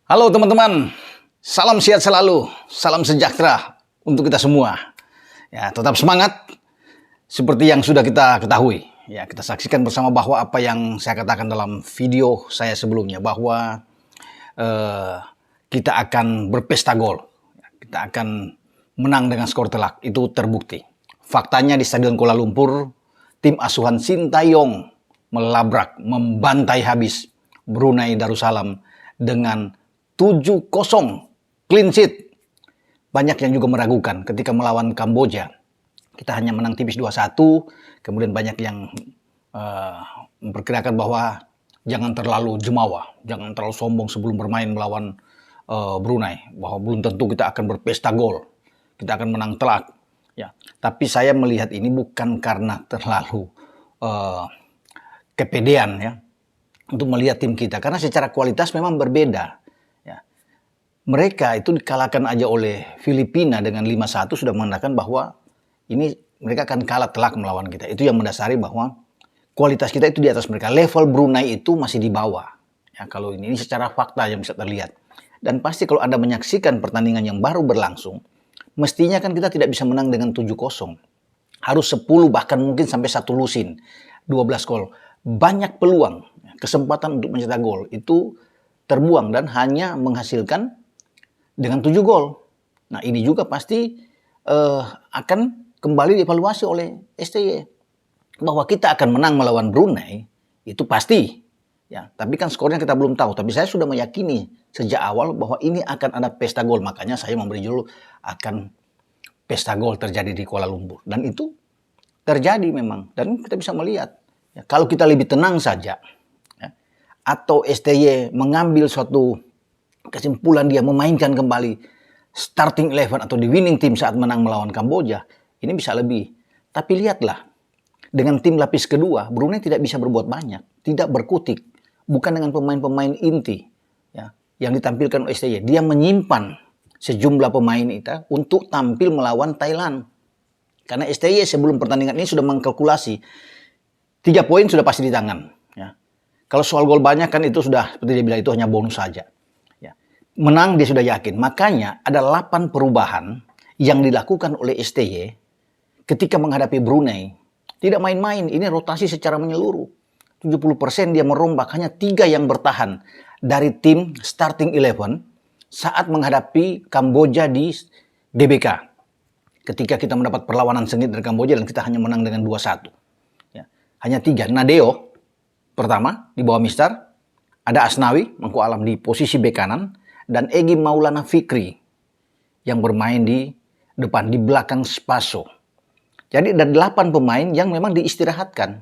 Halo teman-teman, salam sehat selalu, salam sejahtera untuk kita semua. Ya, tetap semangat seperti yang sudah kita ketahui. Ya, kita saksikan bersama bahwa apa yang saya katakan dalam video saya sebelumnya, bahwa kita akan berpesta gol. Kita akan menang dengan skor telak, itu terbukti. Faktanya di Stadion Kuala Lumpur, tim asuhan Sintayong melabrak, membantai habis Brunei Darussalam dengan 7-0 clean sheet. Banyak yang juga meragukan ketika melawan Kamboja. Kita hanya menang tipis 2-1. Kemudian banyak yang memperkirakan bahwa jangan terlalu jemawa, jangan terlalu sombong sebelum bermain melawan Brunei. Bahwa belum tentu kita akan berpesta gol, kita akan menang telak. Ya, tapi saya melihat ini bukan karena terlalu kepedean ya untuk melihat tim kita, karena secara kualitas memang berbeda. Mereka itu dikalahkan aja oleh Filipina dengan 5-1 sudah menandakan bahwa ini mereka akan kalah telak melawan kita. Itu yang mendasari bahwa kualitas kita itu di atas mereka. Level Brunei itu masih di bawah. Ya, kalau ini secara fakta yang bisa terlihat. Dan pasti kalau Anda menyaksikan pertandingan yang baru berlangsung, mestinya kan kita tidak bisa menang dengan 7-0. Harus 10 bahkan mungkin sampai 1 lusin. 12 gol. Banyak peluang, kesempatan untuk mencetak gol itu terbuang dan hanya menghasilkan dengan 7 gol. Nah, ini juga pasti akan kembali dievaluasi oleh STY. Bahwa kita akan menang melawan Brunei, itu pasti. Ya, tapi kan skornya kita belum tahu. Tapi saya sudah meyakini sejak awal bahwa ini akan ada pesta gol. Makanya saya memberi judul akan pesta gol terjadi di Kuala Lumpur. Dan itu terjadi memang. Dan kita bisa melihat. Ya, kalau kita lebih tenang saja, ya, atau STY mengambil suatu kesimpulan dia memainkan kembali starting 11 atau di winning team saat menang melawan Kamboja, ini bisa lebih. Tapi lihatlah, dengan tim lapis kedua, Brunei tidak bisa berbuat banyak, tidak berkutik, bukan dengan pemain-pemain inti ya, yang ditampilkan oleh STY. Dia menyimpan sejumlah pemain itu untuk tampil melawan Thailand. Karena STY sebelum pertandingan ini sudah mengkalkulasi 3 poin sudah pasti di tangan. Ya. Kalau soal gol banyak kan itu sudah seperti dia bilang itu hanya bonus saja. Menang dia sudah yakin. Makanya ada 8 perubahan yang dilakukan oleh STY ketika menghadapi Brunei. Tidak main-main, ini rotasi secara menyeluruh. 70% dia merombak, hanya 3 yang bertahan dari tim starting 11 saat menghadapi Kamboja di GBK. Ketika kita mendapat perlawanan sengit dari Kamboja dan kita hanya menang dengan 2-1. Ya. Hanya 3. Nadeo pertama di bawah Mister. Ada Asnawi, Mangku Alam di posisi bek kanan. Dan Egy Maulana Fikri yang bermain di depan, di belakang Spaso. Jadi ada 8 pemain yang memang diistirahatkan,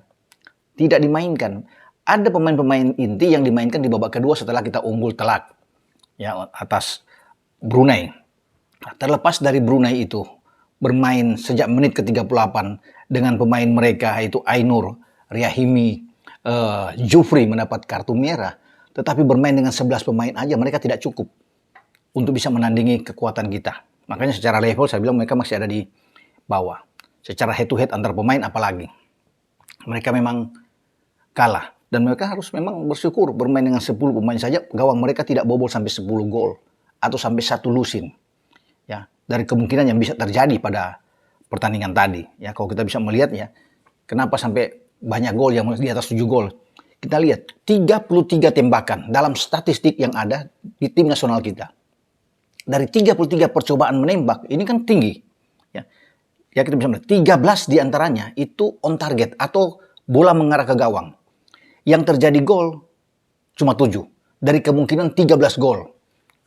tidak dimainkan. Ada pemain-pemain inti yang dimainkan di babak kedua setelah kita unggul telak ya atas Brunei. Terlepas dari Brunei itu bermain sejak menit ke-38 dengan pemain mereka yaitu Ainur, Riahimi, Jufri mendapat kartu merah. Tetapi bermain dengan 11 pemain aja mereka tidak cukup untuk bisa menandingi kekuatan kita. Makanya secara level saya bilang mereka masih ada di bawah. Secara head to head antar pemain apalagi. Mereka memang kalah. Dan mereka harus memang bersyukur bermain dengan 10 pemain saja. Gawang mereka tidak bobol sampai 10 gol. Atau sampai 1 lusin. Ya, dari kemungkinan yang bisa terjadi pada pertandingan tadi. Ya, kalau kita bisa melihat ya. Kenapa sampai banyak gol yang di atas 7 gol. Kita lihat 33 tembakan dalam statistik yang ada di tim nasional kita. Dari 33 percobaan menembak, ini kan tinggi. Ya kita bisa melihat 13 diantaranya itu on target atau bola mengarah ke gawang. Yang terjadi gol cuma 7. Dari kemungkinan 13 gol.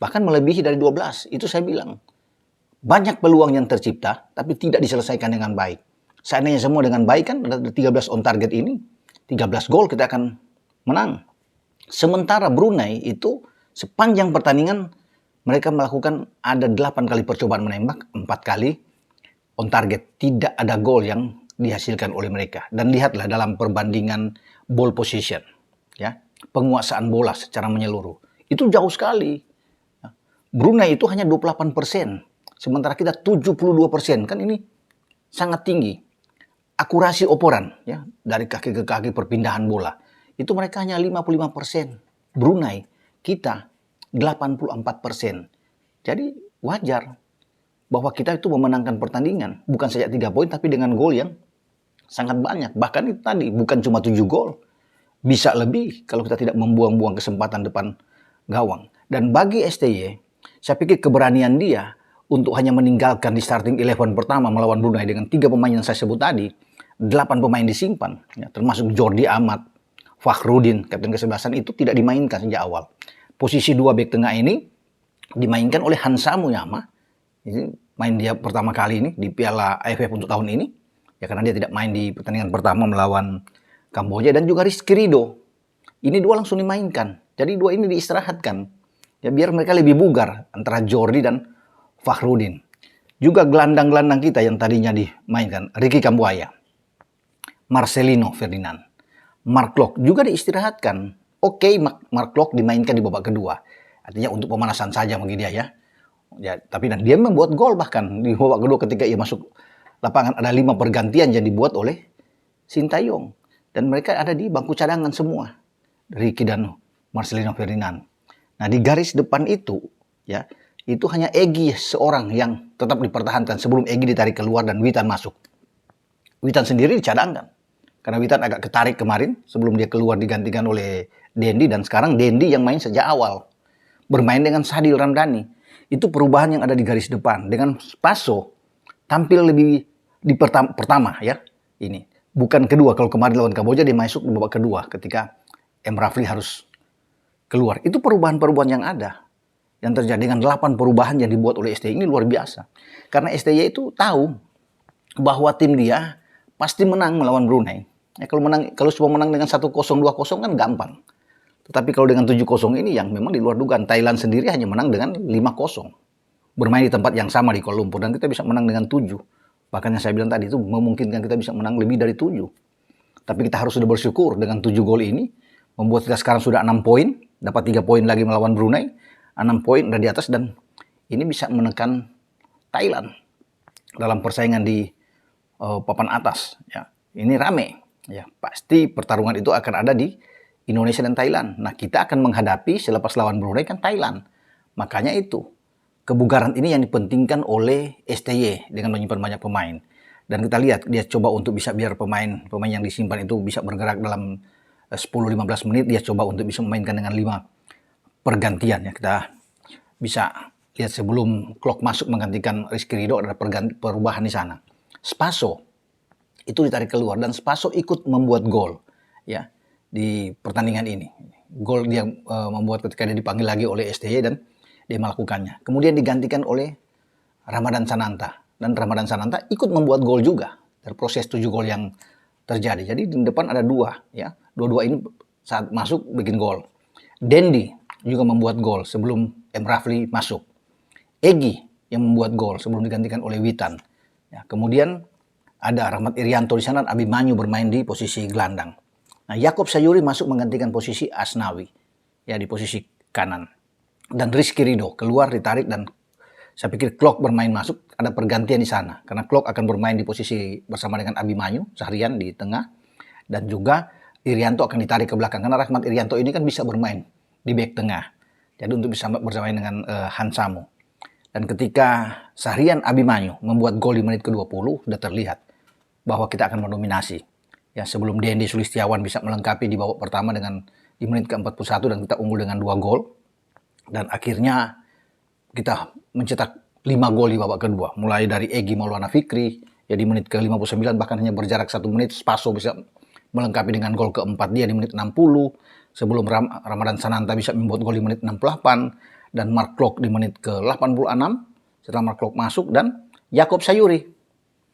Bahkan melebihi dari 12. Itu saya bilang. Banyak peluang yang tercipta, tapi tidak diselesaikan dengan baik. Seandainya semua dengan baik kan, ada 13 on target ini. 13 gol kita akan menang. Sementara Brunei itu sepanjang pertandingan mereka melakukan ada 8 kali percobaan menembak, 4 kali on target. Tidak ada gol yang dihasilkan oleh mereka. Dan lihatlah dalam perbandingan ball position, ya, penguasaan bola secara menyeluruh. Itu jauh sekali. Brunei itu hanya 28%, sementara kita 72%. Kan ini sangat tinggi. Akurasi operan ya dari kaki ke kaki perpindahan bola. Itu mereka hanya 55%. Brunei, kita 84%. Jadi wajar bahwa kita itu memenangkan pertandingan. Bukan saja 3 poin, tapi dengan gol yang sangat banyak. Bahkan itu tadi, bukan cuma 7 gol. Bisa lebih kalau kita tidak membuang-buang kesempatan depan gawang. Dan bagi STY, saya pikir keberanian dia untuk hanya meninggalkan di starting 11 pertama melawan Brunei dengan 3 pemain yang saya sebut tadi, 8 pemain disimpan, ya, termasuk Jordi Amat, Fakhrudin, kapten kesebelasan itu tidak dimainkan sejak awal. Posisi 2 bek tengah ini dimainkan oleh Hansa Muyama. Ini main dia pertama kali ini di Piala AFF untuk tahun ini. Ya karena dia tidak main di pertandingan pertama melawan Kamboja, dan juga Rizky Ridho. Ini 2 langsung dimainkan. Jadi 2 ini diistirahatkan. Ya biar mereka lebih bugar antara Jordi dan Fakhrudin. Juga gelandang-gelandang kita yang tadinya dimainkan, Ricky Kambuaya, Marcelino Ferdinand, Mark Klok juga diistirahatkan. Oke, Mark Klok dimainkan di babak kedua. Artinya untuk pemanasan saja bagi dia ya. Ya, tapi dan dia membuat gol bahkan di babak kedua ketika ia masuk lapangan. Ada 5 pergantian yang dibuat oleh Sintayong. Dan mereka ada di bangku cadangan semua. Ricky dan Marcelino Ferdinand. Nah di garis depan itu, ya itu hanya Egy seorang yang tetap dipertahankan sebelum Egy ditarik keluar dan Witan masuk. Witan sendiri dicadangkan. Karena Witan agak ketarik kemarin sebelum dia keluar digantikan oleh Dendi. Dan sekarang Dendi yang main sejak awal. Bermain dengan Sadil Ramdhani. Itu perubahan yang ada di garis depan. Dengan Spaso tampil lebih di pertama ya. Ini. Bukan kedua, kalau kemarin lawan Kamboja dia masuk di babak kedua ketika M. Rafli harus keluar. Itu perubahan-perubahan yang ada. Yang terjadi dengan 8 perubahan yang dibuat oleh STY ini luar biasa. Karena STY itu tahu bahwa tim dia pasti menang melawan Brunei. Ya, kalau cuma menang dengan 1-0, 2-0 kan gampang. Tetapi kalau dengan 7-0 ini yang memang di luar dugaan. Thailand sendiri hanya menang dengan 5-0. Bermain di tempat yang sama di Kuala Lumpur dan kita bisa menang dengan 7. Bahkan yang saya bilang tadi itu memungkinkan kita bisa menang lebih dari 7. Tapi kita harus sudah bersyukur dengan 7 gol ini. Membuat kita sekarang sudah 6 poin. Dapat 3 poin lagi melawan Brunei. 6 poin udah di atas dan ini bisa menekan Thailand. Dalam persaingan di papan atas. Ya. Ini rame. Ya, pasti pertarungan itu akan ada di Indonesia dan Thailand. Nah kita akan menghadapi selepas lawan Brunei kan Thailand. Makanya itu. Kebugaran ini yang dipentingkan oleh STY dengan menyimpan banyak pemain. Dan kita lihat dia coba untuk bisa biar pemain yang disimpan itu bisa bergerak dalam 10-15 menit. Dia coba untuk bisa memainkan dengan 5 pergantian. Ya. Kita bisa lihat sebelum Klok masuk menggantikan Rizky Ridho ada perubahan di sana. Spaso itu ditarik keluar dan Spaso ikut membuat gol ya di pertandingan ini. Gol dia membuat ketika dia dipanggil lagi oleh STY dan dia melakukannya. Kemudian digantikan oleh Ramadan Sananta. Dan Ramadan Sananta ikut membuat gol juga. Dari proses 7 gol yang terjadi. Jadi di depan ada 2. Ya. Dua-dua ini saat masuk bikin gol. Dendi juga membuat gol sebelum M. Rafli masuk. Egy yang membuat gol sebelum digantikan oleh Witan. Ya. Kemudian ada Rahmat Irianto di sana. Abimanyu bermain di posisi gelandang. Nah, Yaakob Sayuri masuk menggantikan posisi Asnawi. Ya, di posisi kanan. Dan Rizky Ridho keluar ditarik dan saya pikir Klok bermain masuk, ada pergantian di sana karena Klok akan bermain di posisi bersama dengan Abimanyu seharian di tengah dan juga Irianto akan ditarik ke belakang karena Rahmat Irianto ini kan bisa bermain di bek tengah jadi untuk bisa bermain dengan Hansamu. Dan ketika seharian Abimanyu membuat gol di menit ke-20 sudah terlihat bahwa kita akan mendominasi ya sebelum Dendi Sulistiawan bisa melengkapi di babak pertama dengan di menit ke-41 dan kita unggul dengan 2 gol. Dan akhirnya kita mencetak 5 gol di babak kedua. Mulai dari Egy Maulana Fikri, ya di menit ke-59 bahkan hanya berjarak 1 menit. Spaso bisa melengkapi dengan gol keempat dia di menit 60. Sebelum Ramadan Sananta bisa membuat gol di menit 68. Dan Mark Klok di menit ke-86. Setelah Mark Klok masuk dan Yaakob Sayuri.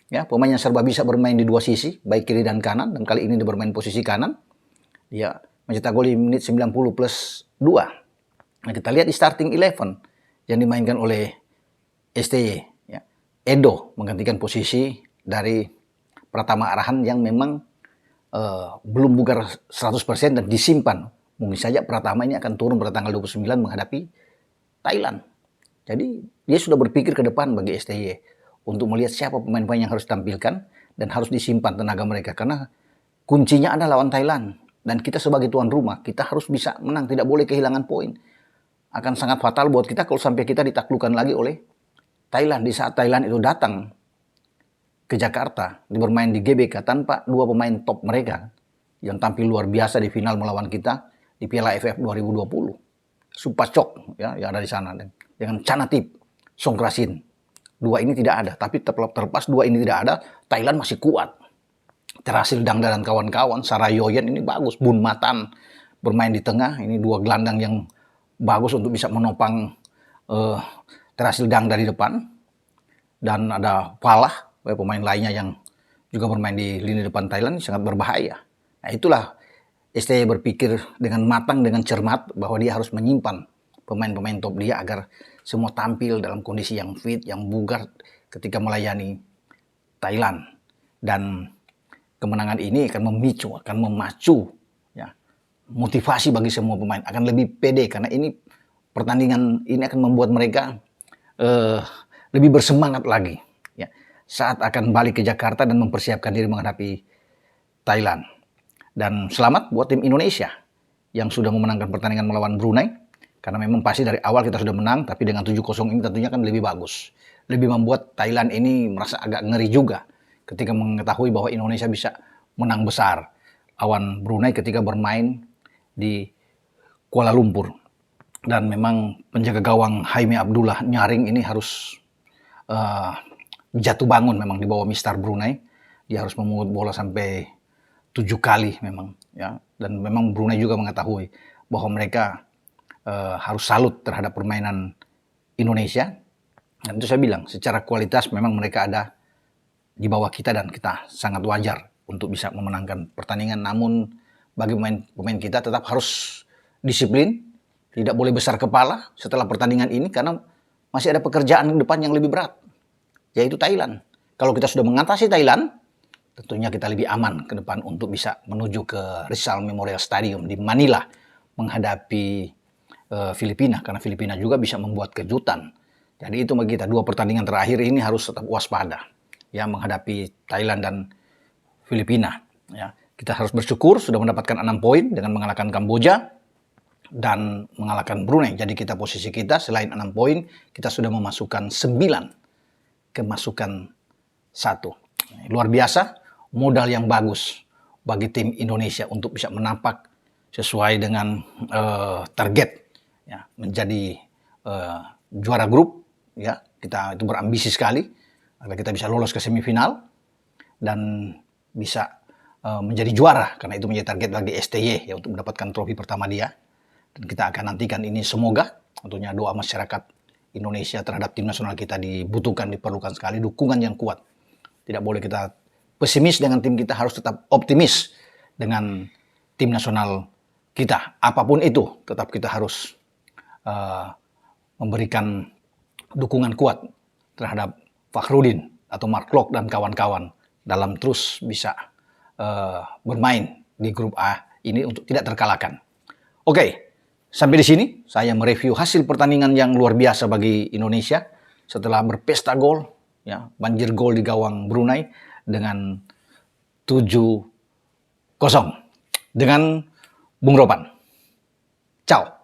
Ya, pemain yang serba bisa bermain di 2 sisi, baik kiri dan kanan. Dan kali ini dia bermain posisi kanan. Dia mencetak gol di menit 90 plus 2. Nah, kita lihat di starting 11 yang dimainkan oleh STY. Ya. Edo menggantikan posisi dari Pratama Arahan yang memang belum bugar 100% dan disimpan. Mungkin saja Pratama ini akan turun pada tanggal 29 menghadapi Thailand. Jadi dia sudah berpikir ke depan bagi STY untuk melihat siapa pemain-pemain yang harus ditampilkan dan harus disimpan tenaga mereka. Karena kuncinya adalah lawan Thailand. Dan kita sebagai tuan rumah, kita harus bisa menang, tidak boleh kehilangan poin. akan sangat fatal buat kita kalau sampai kita ditaklukkan lagi oleh Thailand. Di saat Thailand itu datang ke Jakarta, bermain di GBK tanpa dua pemain top mereka yang tampil luar biasa di final melawan kita di Piala AFF 2020. Supacok ya yang ada di sana dengan Chanatip, Songkrasin. Dua ini tidak ada, tapi terlepas dua ini tidak ada, Thailand masih kuat. Terasil Dangda dan kawan-kawan, Sarayoyen ini bagus, Bun Matan bermain di tengah, ini dua gelandang yang bagus untuk bisa menopang Terasil Dangda di depan. Dan ada Falah, pemain lainnya yang juga bermain di lini depan Thailand, sangat berbahaya. Nah itulah STY berpikir dengan matang, dengan cermat bahwa dia harus menyimpan pemain-pemain top dia agar semua tampil dalam kondisi yang fit, yang bugar ketika melayani Thailand. Dan kemenangan ini akan memicu, akan memacu ya, motivasi bagi semua pemain, akan lebih pede karena ini pertandingan ini akan membuat mereka lebih bersemangat lagi ya, saat akan balik ke Jakarta dan mempersiapkan diri menghadapi Thailand. Dan selamat buat tim Indonesia yang sudah memenangkan pertandingan melawan Brunei, karena memang pasti dari awal kita sudah menang, tapi dengan 7-0 ini tentunya kan lebih bagus. Lebih membuat Thailand ini merasa agak ngeri juga ketika mengetahui bahwa Indonesia bisa menang besar lawan Brunei ketika bermain di Kuala Lumpur. Dan memang penjaga gawang Jaime Abdullah Nyaring ini harus jatuh bangun memang di bawah Mistar Brunei. Dia harus memungut bola sampai 7 kali memang ya, dan memang Brunei juga mengetahui bahwa mereka harus salut terhadap permainan Indonesia. Dan itu saya bilang secara kualitas memang mereka ada di bawah kita dan kita sangat wajar untuk bisa memenangkan pertandingan. Namun bagi pemain kita tetap harus disiplin, tidak boleh besar kepala setelah pertandingan ini karena masih ada pekerjaan di depan yang lebih berat, yaitu Thailand. Kalau kita sudah mengatasi Thailand, tentunya kita lebih aman ke depan untuk bisa menuju ke Rizal Memorial Stadium di Manila menghadapi Filipina, karena Filipina juga bisa membuat kejutan. Jadi itu bagi kita, dua pertandingan terakhir ini harus tetap waspada ya, menghadapi Thailand dan Filipina ya. Kita harus bersyukur sudah mendapatkan 6 poin dengan mengalahkan Kamboja dan mengalahkan Brunei. Jadi kita posisi kita selain 6 poin, kita sudah memasukkan 9 kemasukan 1. Luar biasa, modal yang bagus bagi tim Indonesia untuk bisa menapak sesuai dengan target ya, menjadi juara grup ya. Kita itu berambisi sekali agar kita bisa lolos ke semifinal dan bisa menjadi juara, karena itu menjadi target bagi STY ya, untuk mendapatkan trofi pertama dia. Dan kita akan nantikan ini, semoga tentunya doa masyarakat Indonesia terhadap tim nasional kita dibutuhkan, diperlukan sekali, dukungan yang kuat. Tidak boleh kita pesimis dengan tim kita, harus tetap optimis dengan tim nasional kita. Apapun itu, tetap kita harus memberikan dukungan kuat terhadap Fakhrudin atau Mark Klok dan kawan-kawan dalam terus bisa bermain di grup A ini untuk tidak terkalahkan. Oke, sampai di sini saya mereview hasil pertandingan yang luar biasa bagi Indonesia setelah berpesta gol, ya, banjir gol di gawang Brunei dengan 7-0 dengan Bung Ropan. Ciao.